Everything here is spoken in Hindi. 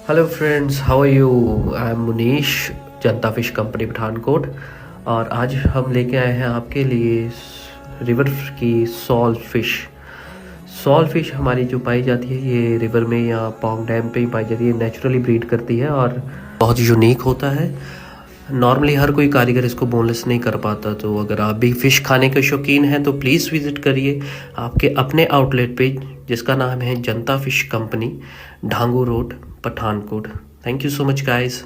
Hello friends, how are you? I am Munish, Janta fish company Pathankot. और आज हम लेके आए हैं आपके लिए रिवर की सॉल फिश हमारी जो पाई जाती है ये रिवर में या पोंग डैम पे ही पाई जाती है। नेचुरली ब्रीड करती है और बहुत यूनिक होता है। नॉर्मली हर कोई कारीगर इसको बोनलेस नहीं कर पाता। तो अगर आप भी फ़िश खाने के शौकीन हैं तो प्लीज़ विज़िट करिए आपके अपने आउटलेट पे, जिसका नाम है जनता fish company, Dhangu road, Pathankot. Thank you so much guys.